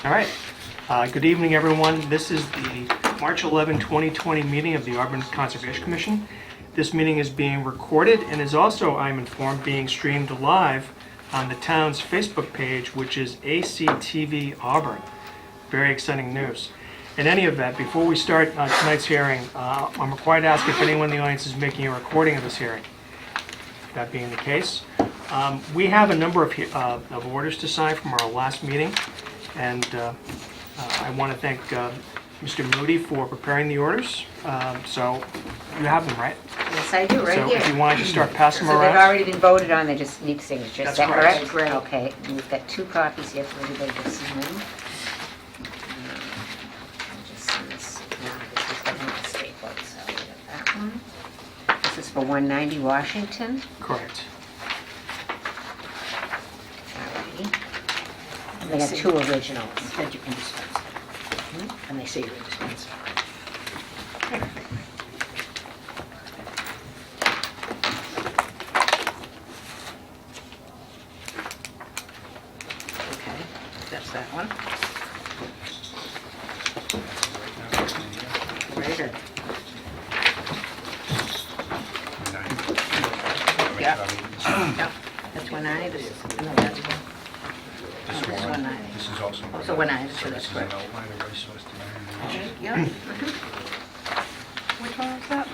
All right. Good evening, everyone. This is the March 11, 2020 meeting of the Auburn Conservation Commission. This meeting is being recorded and is also, I'm informed, being streamed live on the town's Facebook page, which is ACTVAuburn. Very exciting news. In any event, before we start tonight's hearing, I'm required to ask if anyone in the audience is making a recording of this hearing. That being the case, we have a number of orders to sign from our last meeting, and I want to thank Mr. Moody for preparing the orders. So you have them, right? Yes, I do, right So here. if you want to just start passing them So they've around. already been voted on, they just need signatures. That's Is that correct. correct? Okay, and we've got 2 copies here for everybody to sign. I'll just send this, no, this is the staple, so we got that one. This is for 190 Washington. Correct. Alrighty. And they got 2 originals. That you can dispense. And they say you're indispensable. Okay, that's that one. Very good. Yeah. Yeah, that's 190. This is, no, that's one. This This is one, 190. this is also. Oh, so 190, so So that's this is an correct. outline of resource development. Okay, yeah. Which one was that?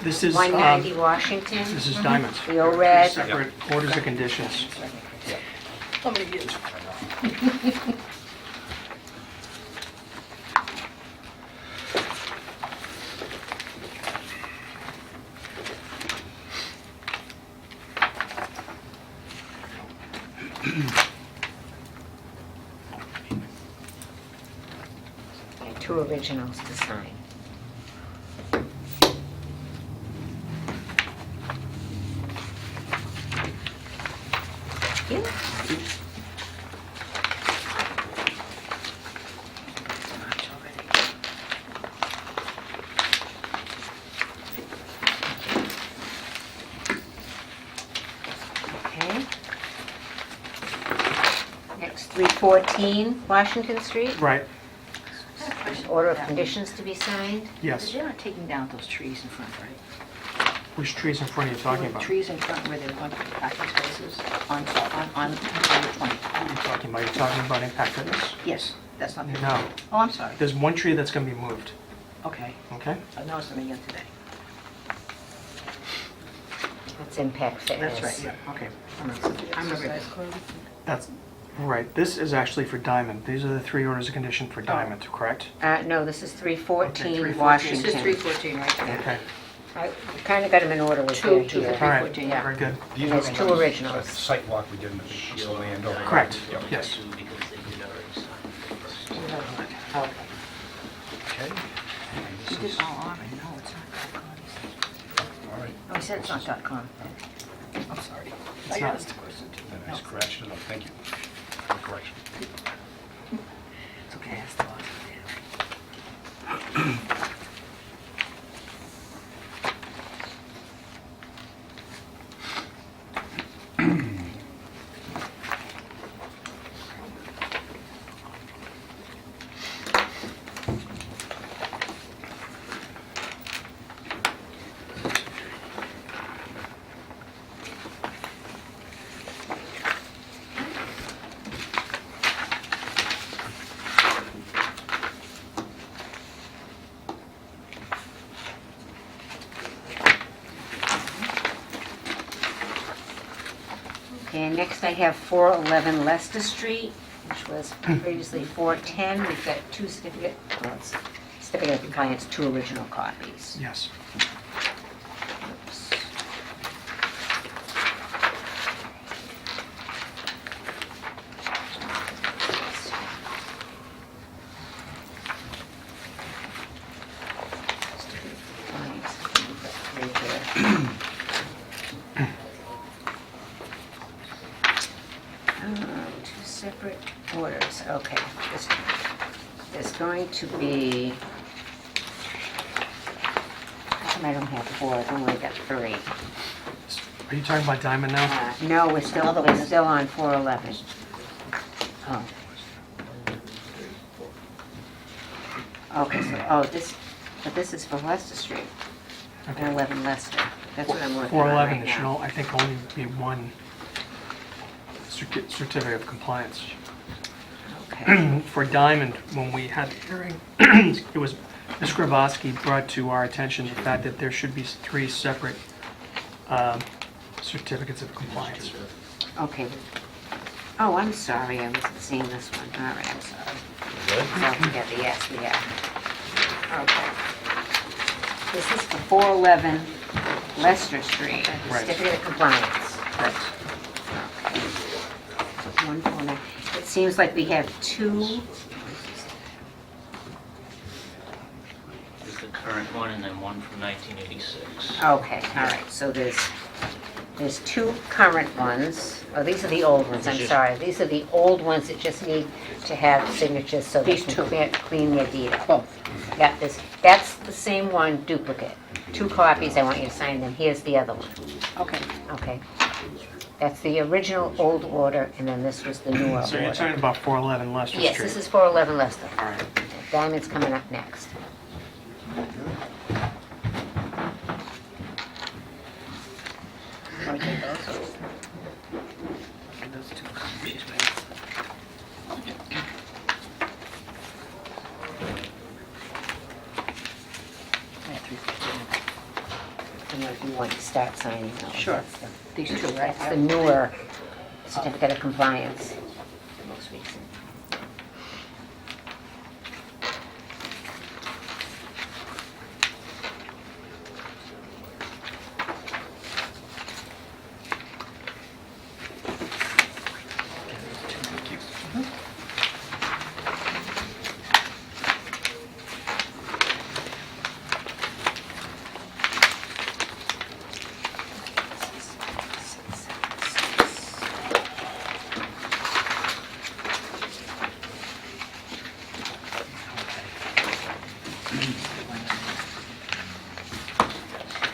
This is 190 Washington. this is Diamond. The ORED. Separate orders of conditions. How many years? And 2 originals to sign. Yeah. Okay. Next, 314 Washington Street. Right. Order of conditions to be signed. Yes. They're not taking down those trees in front, right? Which trees in front are you talking about? Trees in front where they're going to be parking spaces on the 20. You're talking about impact fitness? Yes, that's not. No. Oh, I'm sorry. There's one tree that's going to be moved. Okay, Okay. I noticed them again today. That's impact fitness. That's right, yeah, okay. I remember this. That's right. This is actually for Diamond. These are the 3 orders of condition for Diamond, correct? No, this is 314 Okay, 314. Washington. This is 314 right there. Okay. I kind of got them in order with Two you for here. All right. 314, yeah. Very good. These There's are the 2 ones, originals. Site walk we did in the piece of land over. Correct. Yep. Yes. Okay. Okay. And He this did is, all Auburn, no, it's not .com. all right. Oh, he said it's not .com. I'm sorry. It's I not. asked a question too. Then I No, scratched it up, thank you. Good correction. It's okay, I asked the last one. Okay, and next I have 411 Leicester Street, which was previously 410. We've got 2 certificate of compliance, 2 original copies. Yes. Oops. Two separate orders, okay. There's going to be, how come I don't have 4, I've only got 3. Are you talking about Diamond now? No, we're still on 411. Oh. Okay, so, but this is for Leicester Street, Okay. 411 Leicester. That's what I'm working on 411, right there should, now. I think, only be one certificate of compliance. Okay, For Diamond, when we had the hearing, it was, Ms. Grabowski brought to our attention the fact that there should be 3 separate certificates of compliance. okay. Oh, I'm sorry, I wasn't seeing this one. All right, I'm sorry. Don't forget the yes, we have. Okay. This is for 411 Leicester Street, Right. certificate of compliance. Correct. Okay. 149. It seems like we have 2. Is the current one and then one from 1986. Okay, all right, so there's 2 current ones. Oh, these are the old ones, I'm It's just- sorry. These are the old ones that just need to have signatures so they These can 2. clean their deed up. Both. Yeah, that's the same one, duplicate. 2 copies, I want you to sign them. Here's the other one, Okay. okay? That's the original old order, and then this was the newer So you're order. talking about 411 Leicester Street? Yes, this is 411 Leicester. All right. Diamond's coming up next. Want to take those? Those two copies. I have 350. And then if you want to start signing those. Sure. that's the- These 2, right? That's the newer certificate of compliance, the most recent.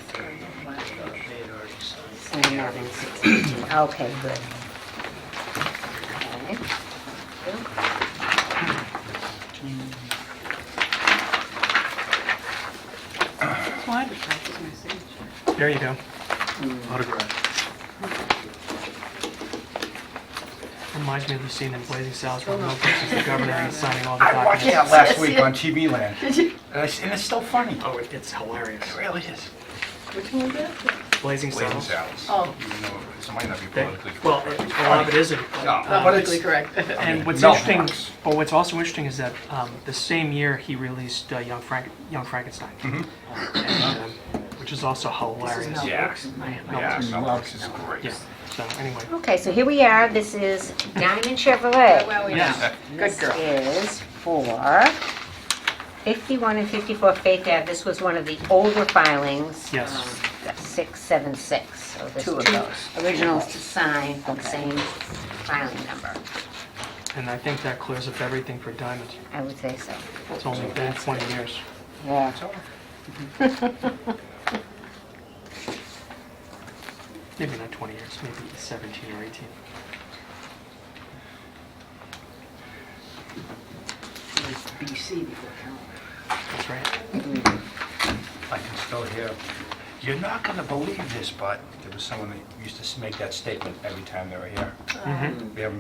They had already signed. Sign that in 16. Okay, good. Okay. That's why I would practice my signature. There you go. Autograph. Reminds me of the scene in Blazing Saddles where Mel Gibson's the governor and he's signing all the I watched documents. that last week on TV Land. And it's still funny. Oh, it's hilarious. It really is. Which one was that? Blazing Blazing Saddles. Saddles. Oh. Even though this might not be They- politically Well, correct. a lot of it isn't. No, but Politically it's, correct. And what's Mel interesting, Brooks. but what's also interesting is that the same year he released Young Frankenstein, Mhm. and, which is also hilarious. Yeah. Mel Yeah, Brooks. Mel Brooks is great. Yeah. So anyway, Okay, so here we are. This is Diamond Chevrolet. Well, we Yes. know. Good This girl. is for 51 and 54 Faith Ave. This was one of the older filings. Yes. 676. So there's 2 of 2 those. originals to sign for the Okay. same filing number. and I think that clears up everything for Diamond. I would say so. It's only been 20 years. Yeah. Maybe not 20 years, maybe 17 or 18. It was BC before Carolina. That's right. I can still hear, you're not gonna believe this, but there was someone that used to make that statement every time they were here.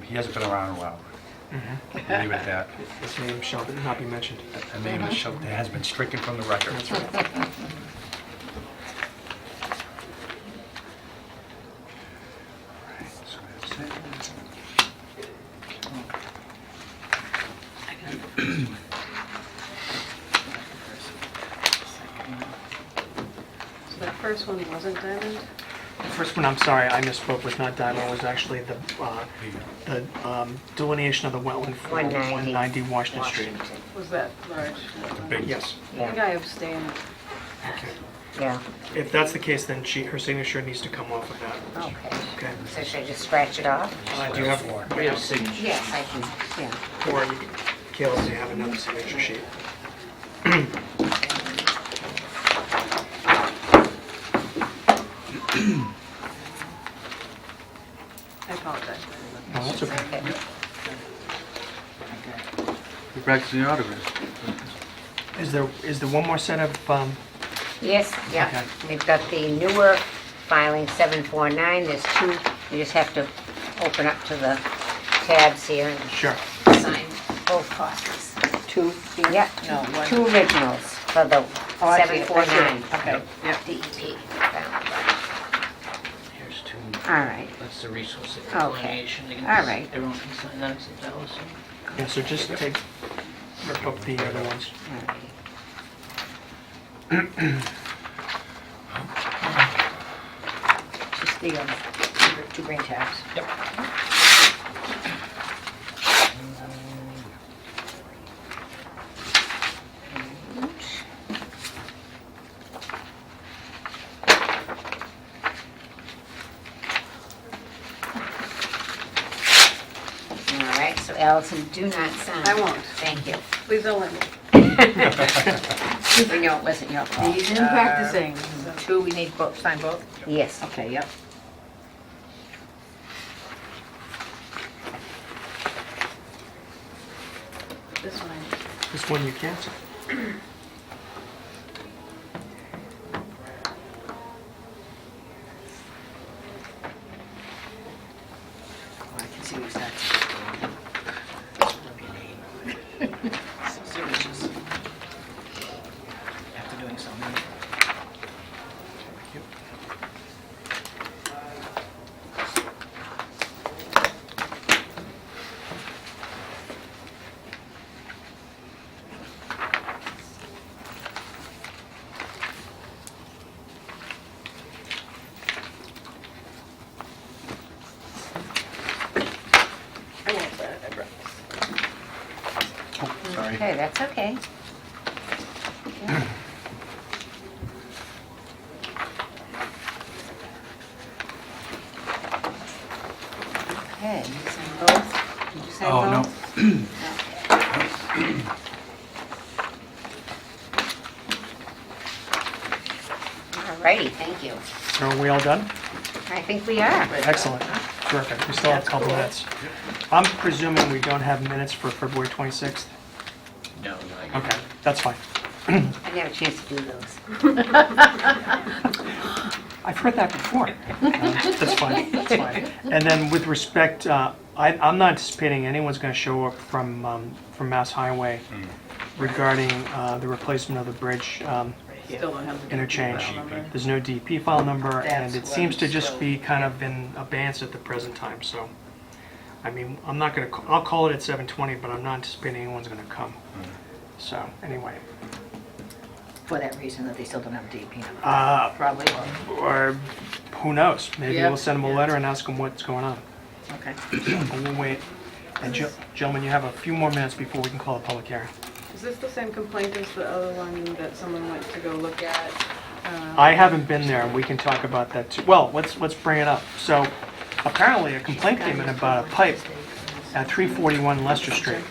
He hasn't been around in a while. Leave it at that. His name shall not be mentioned. The name has been stricken from the record. That's right. So that's it. So that first one wasn't Diamond? The first one, I'm sorry, I misspoke, was not Diamond, was actually the delineation of the wetland for 190 Washington Street. Was that large? Big. Yes. I think I abstained. Yeah, If that's the case, then her signature needs to come off of that. okay. Okay. So should I just scratch it off? Do you have, We have signatures. Yes, I can, yeah. or you can, Caleb, they have another signature sheet. I apologize. No, that's okay. Okay. You're practicing your autographs. Is there one more set of, Yes, yeah. Okay. We've got the newer filing 749. There's two. You just have to open up to the tabs here and sure. sign both copies. Two? Yeah, No, one. two originals for the Oh, I see it. 749. Okay, yep. DEP. Here's two. All right. That's the resource Okay. delineation. They can- All right. Everyone can sign that except Allison. Yeah, so just rip up the other ones. All right. Just the two green tabs. Yep. All right, so Allison, do not sign. I won't. Thank you. Please don't let me. We know it wasn't your fault. He's in practicing. Two, we need both, sign both? Yes. Okay, yep. This one. This one you can't sign. Oh, I can see what you're So serious. After doing so many. I won't let it. I promise. Oh, sorry. Okay, that's okay. Okay, you sign both? Did you sign Oh, no. both? All righty, thank you. So are we all done? I think we are. Excellent. Terrific. We still have a couple minutes. I'm presuming we don't have minutes for February 26th? No, not yet. Okay, that's fine. I didn't have a chance to do those. I've heard that before. That's fine, that's fine. And then with respect, I'm not anticipating anyone's going to show up from Mass Highway regarding the replacement of the bridge Still don't have the interchange. file number. There's no DP file number, and That's it what seems to I'm just still- be kind of in abeyance at the present time, so. I mean, I'm not going to, I'll call it at 7:20, but I'm not anticipating anyone's going to come. So, anyway. For that reason that they still don't have a DEP number. Probably. Or who knows? Maybe Yep, we'll send them a yeah. letter and ask them what's going on. Okay. But we'll wait. And gentlemen, you have a few more minutes before we can call a public hearing. Is this the same complaint as the other one that someone went to go look at? I haven't been there, and we can talk about that too. Well, let's bring it up. So apparently a complaint came in about a pipe at 341 Leicester Street.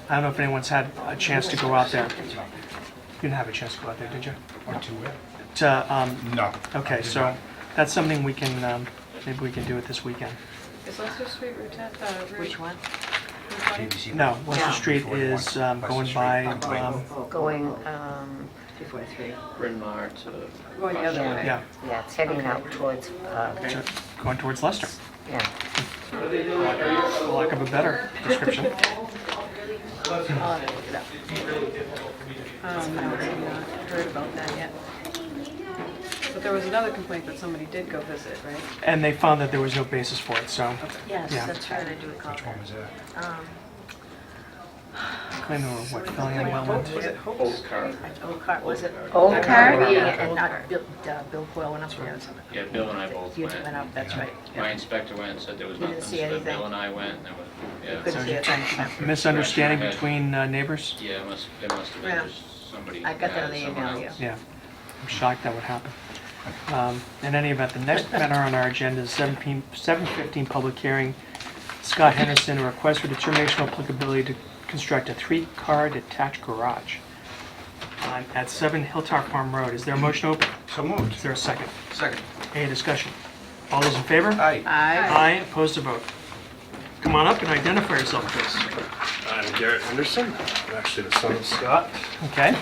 I don't know if anyone's had a chance to go out there. You didn't have a chance to go out there, did you? Or two where? To, No. okay, so that's something we can, maybe we can do it this weekend. Is Leicester Street Route 10, Which one? BBC. No, Leicester No. Street is going by, Going, 243. Bryn Mawr to. Going the other way. yeah, yeah, it's heading out towards, going towards Leicester, yeah. for lack of a better description. I'll have to look it up. No, I've not heard about that yet. But there was another complaint that somebody did go visit, right? And they found that there was no basis for it, so Yes, Yeah. that's right, I do recall Which one that. was that? claim they were, what, filling in wetlands? Was it Hope's? Old car, was it? Old car? Yeah, and not Bill Coyle went up there. Yeah, Bill and I both You went. went up, that's right. My inspector went and said there was You didn't nothing, see so then anything? Bill and I went and there was, yeah. Couldn't see it, thanks. Misunderstanding between neighbors? Yeah, it must have been Yeah. just somebody. I got that had on the someone email, else. Yeah, I'm shocked that would happen. In any event, the next matter on our agenda is 7:15 public hearing. Scott Henderson, a request for determination of applicability to construct a 3-car detached garage at 7 Hilltop Farm Road. Is there a motion open? So moved. Is there a second? Second. Any discussion? All those in favor? Aye. Aye. Aye, opposed to vote. Come on up and identify yourself, please. I'm Garrett Henderson. I'm actually the son of Scott. Okay.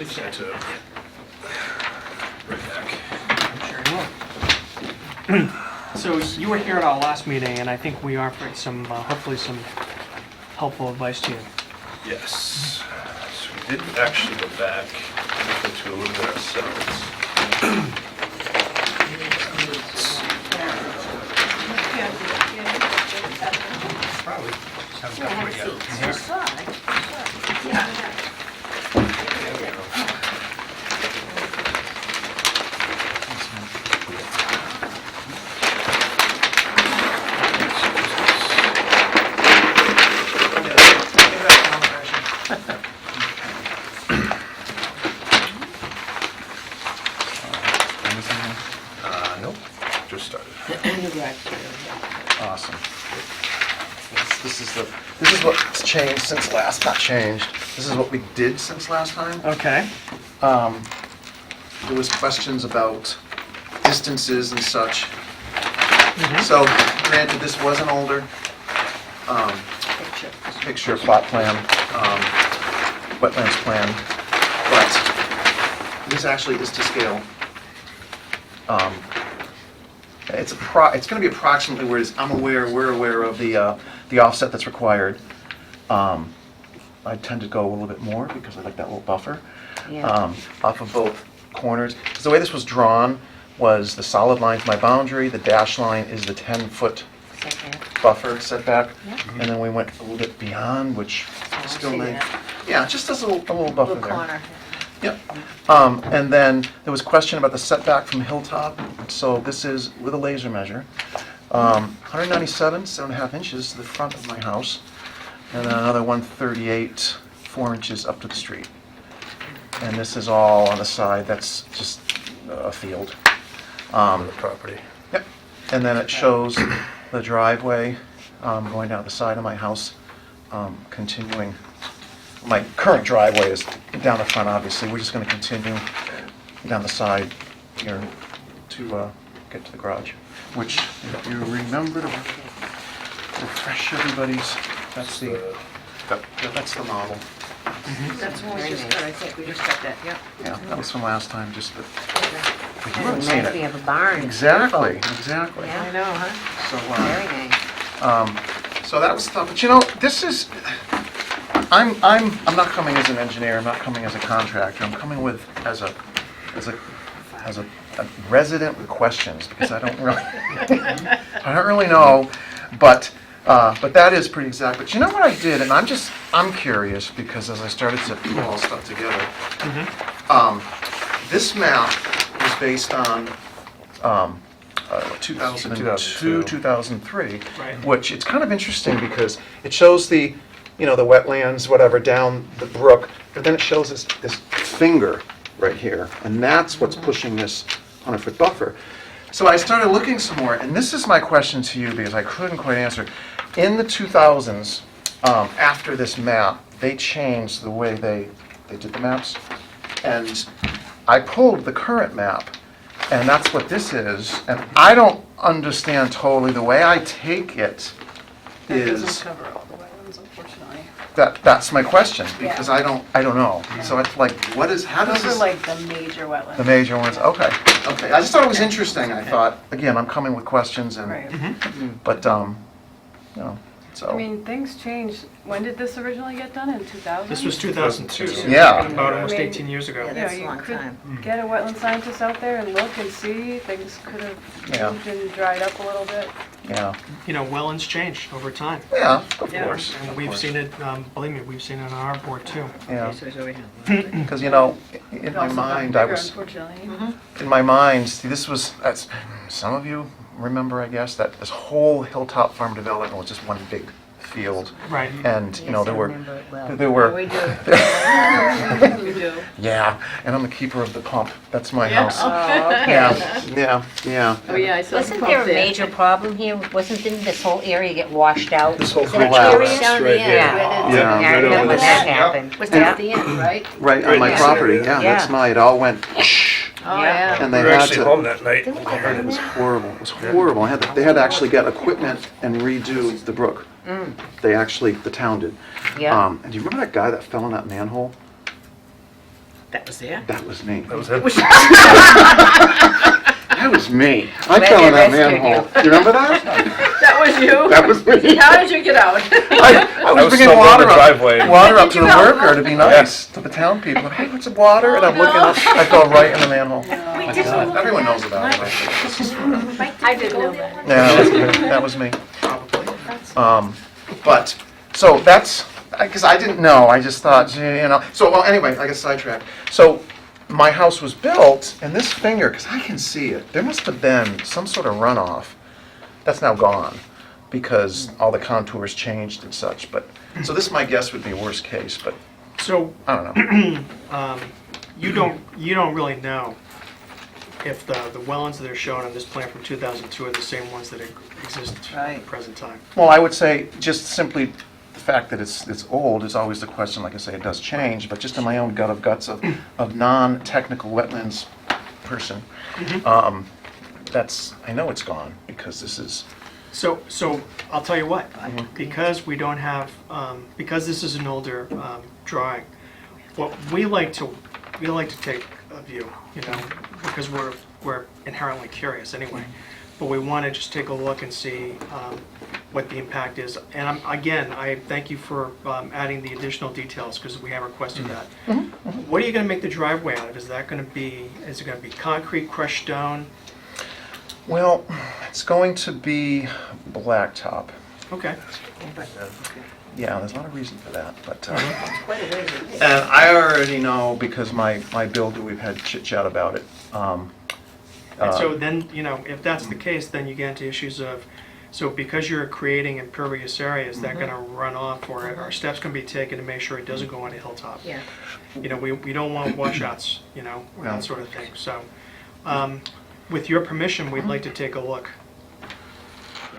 Set to right back. Sure you will. So you were here at our last meeting, and I think we offered some, hopefully some helpful advice to you. Yes. So we did actually go back and look into a little bit ourselves. Probably just haven't got to it yet. Nope. Just started. Awesome. This is what's changed since last, not changed. This is what we did since last time. Okay. There was questions about distances and such. So granted, this was an older picture, plot plan, wetlands plan, but this actually is to scale. It's going to be approximately where it is. We're aware of the offset that's required. I tend to go a little bit more because I like that little buffer Yeah. off of both corners. Because the way this was drawn was the solid line's my boundary, the dash line is the 10-foot buffer setback, and then we went a little bit beyond, which still see made, that. yeah, just as a little buffer Little there. corner. Yep. And then there was a question about the setback from hilltop. So this is with a laser measure. 197, 7.5 inches to the front of my house. And then another 138, 4 inches up to the street. And this is all on the side, that's just a field. On the property. Yep. And then it shows the driveway going down the side of my house, continuing. My current driveway is down the front, obviously. We're just going to continue down the side here to get to the garage. Which, if you remember to refresh everybody's, that's that's the model. That's when we Very just, nice. I think we just got that, yep. Yeah, that was from last time, just that. But you haven't Reminds seen me it. of a barn. Exactly, exactly. Yeah. I know, huh? So, Very nice. so that was tough. But you know, this is. I'm not coming as an engineer. I'm not coming as a contractor. I'm coming with as a resident with questions because I don't really know, but that is pretty exact. But you know what I did, and I'm curious because as I started to put all stuff together, this map was based on 2002, 2003, Right. which it's kind of interesting because it shows the wetlands, whatever, down the brook, but then it shows this finger right here, and that's what's pushing this 100-foot buffer. So I started looking some more, and this is my question to you because I couldn't quite answer. In the 2000s, after this map, they changed the way they did the maps, and I pulled the current map, and that's what this is, and I don't understand totally. The way I take it That is doesn't cover all the wetlands, unfortunately. that's my question, because I don't know. So it's like, how does Those are this? like the major wetlands. The major ones, okay. I just thought it was interesting. I thought, again, I'm coming with questions Right. but, so. I mean, things change. When did this originally get done? In 2000? This was 2002. so Yeah. About almost I mean, 18 years ago. Yeah, that's a you long could time. get a wetland scientist out there and look and see. Things could have Yeah. moved and dried up a little bit. Yeah, Wetlands change over time. yeah, of Yeah. course. And we've seen it, believe me, we've seen it on our board too. Yeah, So it's over here. because, in my It also got mind, I bigger, was, Unfortunately. in my mind, see, that's, some of you remember, I guess, that this whole Hilltop Farm development was just one big field. Right. And, Yes, there I were, remember it well. there were. We do. You do. Yeah, and I'm the keeper of the pump. That's my Yeah. house. Oh, okay. Yeah. Oh, yeah, I saw Wasn't the there pump a major problem here? Didn't this whole area get washed out? This whole Is that collapse area? right here. Yeah. Yeah. I Right remember over when this. that happened. Was that at the end, right? Right on my Right. property, yeah, that's Yeah. my, it all went, Oh, Yeah. yeah. and We they were had actually to. home that night. Didn't we I heard it have was that? horrible. It was horrible. They had to actually get equipment and redo the brook. They actually, the town did. Yeah. And do you remember that guy that fell in that manhole? That was there? That was me. That was it. That was me. I Glad fell they in that rescued manhole. Do you remember that? That was you? That was me. How did you get out? I I was bringing stumbling water the up. driveway. Water up to Did the you go? worker to be nice to the town people. Hey, what's the water? And I'm looking up. I fell right in the manhole. Everyone knows about it. I didn't know that. Yeah, that was me. But, so that's, because I didn't know, I just thought, gee, you know, so, well, anyway, I got sidetracked. So, my house was built, and this finger, because I can see it, there must have been some sort of runoff. That's now gone, because all the contours changed and such, but, so this, my guess, would be worst case, but, So I don't know. you don't really know if the wetlands that are shown on this plan from 2002 are the same ones that exist at Right. the present time. Well, I would say, just simply, the fact that it's old is always the question, like I say, it does change, but just in my own gut of guts of non-technical wetlands person, that's, I know it's gone, because this is, So I'll tell you what, because we don't have, because this is an older drawing, what we like to take a view, you know, because we're inherently curious anyway. But we want to just take a look and see what the impact is. And I thank you for adding the additional details because we have requested that. What are you going to make the driveway out of? Is it going to be concrete, crushed stone? well, it's going to be blacktop. Okay. Yeah, there's a lot of reason for that, but, Quite a ways it is. and I already know, because my builder, we've had chit-chat about it. And so then, you know, if that's the case, then you get into issues of, so because you're creating impervious areas, that going to run off, or are steps going to be taken to make sure it doesn't go on a hilltop? Yeah. You know, we don't want washouts, you know, or No. that sort of thing. So, with your permission, we'd like to take a look.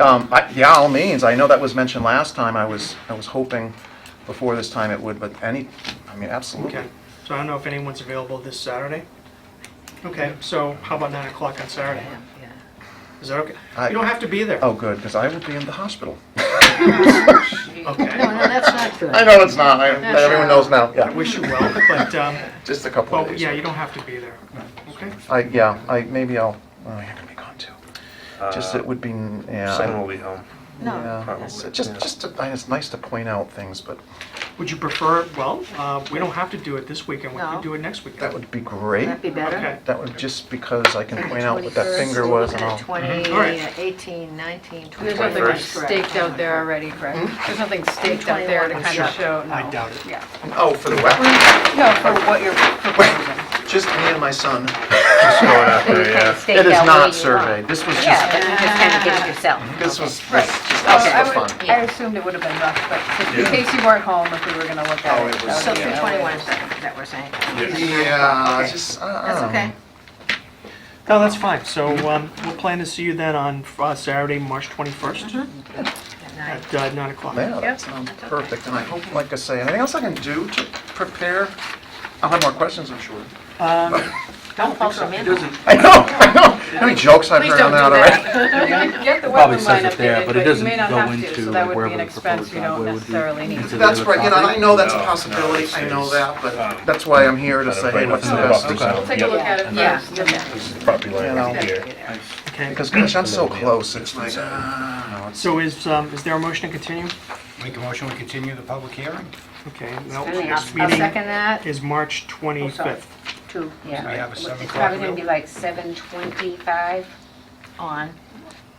Yeah, all means, I know that was mentioned last time, I was hoping before this time it would, but absolutely. Okay. So I don't know if anyone's available this Saturday? Okay, so how about 9 o'clock on Saturday? Yeah. Is that okay? I- You don't have to be there. Oh, good, because I will be in the hospital. Okay. No, that's not good. I know it's not, everyone knows now, I yeah, wish you well, but, just a couple of well, days. yeah, you don't have to be there. Okay? Maybe I'll, oh, you're gonna be gone too. Just it would be, yeah. Someone will be home. No. Yeah, Probably, it's nice to point out things, but Would you prefer, well, we don't have to do it this weekend, we No. can do it next weekend. that would be great. That'd be better. Okay. That would, just because I can point out what that finger was and all. 20, All right. 18, 19, 20. There's nothing 21st. staked out there already, correct? There's nothing staked out there to kind Sure. of show, no. I doubt it. Yeah. Oh, for the wetland? No, for what you're proposing. Just me and my son. Just going out there, yeah. Staked It is out where you not want. surveyed, this was Yeah, just, but you just kind of did it yourself. this was Right. just Okay, us for fun. I assumed it would have been rough, but in case you weren't home, if we were gonna look at Oh, it. it was- that So would be- 321 is that we're saying? Yeah, Okay. just, That's okay. No, that's fine. So we'll plan to see you then on Saturday, March 21st At night. at 9 o'clock. Yeah, that sounds perfect, and I hope, like I say, anything else I can do to prepare? I'll have more questions, I'm sure. Don't post them in. I know. How many jokes I've Please heard don't on do that already? that. You're gonna get the Probably wetland says line it there, updated, but it but you doesn't may not go have to, into so that would be wherever an the expense proposed you don't driveway would be. necessarily need. Into That's the right, property. I know that's a No, possibility, no, I know it's- that, but that's why I'm here to say, hey, what's the best? We'll take a look at it Yeah. first. and then- This is property line You know. right here. Okay. Because, gosh, I'm so close, it's like, no, it's, So is there a motion to continue? Make a motion, we continue the public hearing? Okay. No, I'll next I'll meeting second that. is March 25th. Two, yeah. We have a 7 It's o'clock probably gonna be like 7:25 on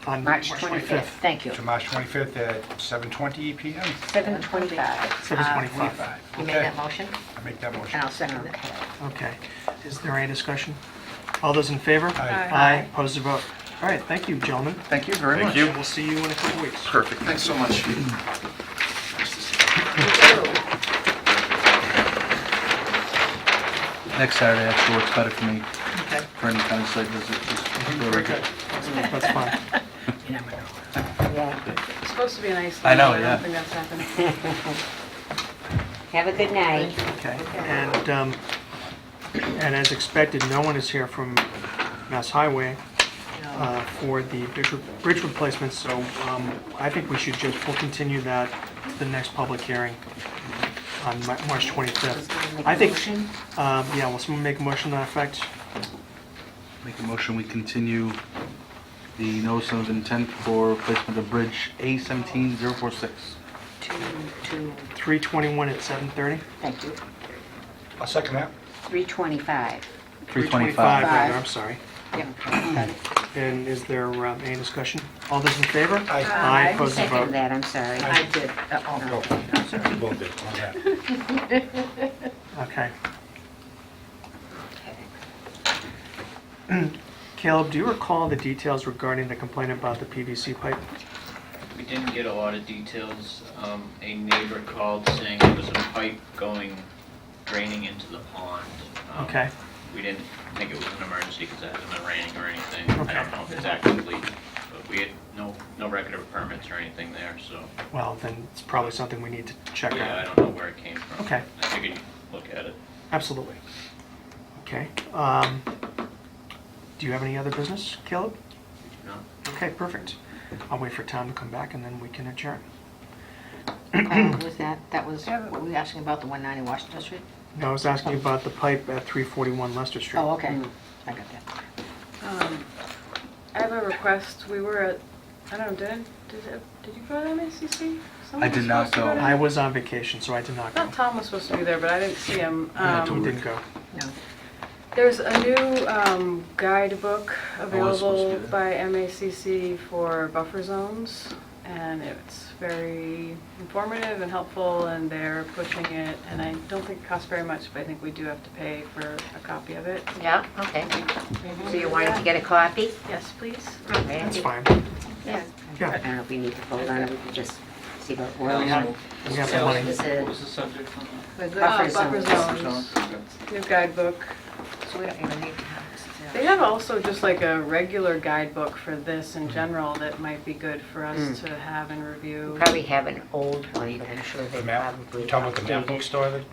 On March 25th. Thank you. To March 25th at 7:20 PM? 7:25. 7:25. You made that motion, I make that and motion. I'll second it. Okay. Is there any discussion? All those in favor? Aye. Aye. Opposed to vote. All right, thank you, gentlemen. thank you very much. Thank you. We'll see you in a couple weeks. Perfect, thanks so much. Next Saturday actually works better for me, Okay. for any kind of site visit. Just Very good. That's fine. Yeah. It's supposed to be a nice. I know, day, yeah. I don't think that's happening. Have a good night. Okay. And as expected, no one is here from Mass Highway. for the bridge replacement, so I think we should we'll continue that to the next public hearing on March 25th. Make a I think, motion? yeah, will someone make a motion to that effect? Make a motion, we continue the notice of intent for replacement of bridge A17046. To, 321 at 7:30? thank you, I'll second that. 325. 325. rather, I'm sorry. Yep, got it. And is there any discussion? All those in favor? Aye. Aye, Who opposed, to seconded vote. that, I'm sorry. I did. Oh, I'm sorry, both did. On that. Okay. Caleb, do you recall the details regarding the complaint about the PVC pipe? We didn't get a lot of details. A neighbor called saying there was a pipe draining into the pond. Okay. We didn't think it was an emergency because it hasn't been raining or anything. Okay. I don't know if it's actively leaked, but we had no record of permits or anything there, so. Well, then it's probably something we need to check Yeah, I out. don't know where it came from. Okay. I figured you'd look at it. Absolutely. Okay. Do you have any other business, Caleb? No? Okay, perfect. I'll wait for Tom to come back and then we can adjourn. Was that was, what were we asking about, the 190 Washington Street? No, I was asking you about the pipe at 341 Leicester Street. Oh, okay, I got that. I have a request. We were at, I don't know, did you go to MACC? Someone I did was not supposed to go. to- I was on vacation, so I did not I go. thought Tom was supposed to be there, but I didn't see him. We didn't go. No. There's a new guidebook supposed available to be by MACC for buffer zones, and it's very informative and helpful, and they're pushing it, and I don't think it costs very much, but I think we do have to pay for a copy of it. Yeah, okay. So you're wanting to get a copy? Yes, please. Okay. That's fine. Yeah. I Yeah, don't know if we need to vote on it, we can just see what we're we have the money. This What is was the subject on that? buffer Buffer zones. zones, new guidebook. So we don't even need to have this. They have also just like a regular guidebook for this in general that might be good for us to have and review. Probably have an old one, but I'm sure they The map, probably you talking about the map updated. bookstore that?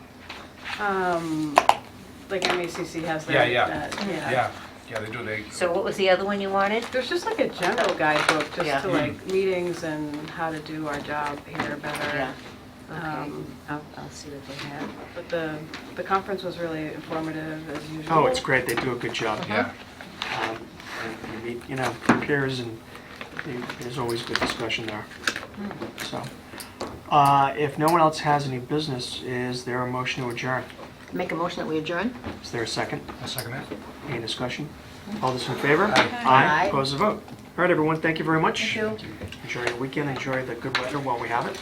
Like MACC has Yeah, that. yeah. Yeah, they do, they, So what was the other one you wanted? There's just like a general guidebook Yeah. just to like meetings and how to do our job here better. Yeah. Okay, Um, I'll see what they have. But the conference was really informative as usual. Oh, it's great. They do a good job. yeah. And you meet, peers, and there's always good discussion there. So, if no one else has any business, is there a motion to adjourn? Make a motion that we adjourn? Is there a second? I'll second that. Any discussion? All those in favor? Aye. Aye. Opposed, to vote. All right, everyone, thank you very much. Thank you. Enjoy your weekend, enjoy the good weather while we have it.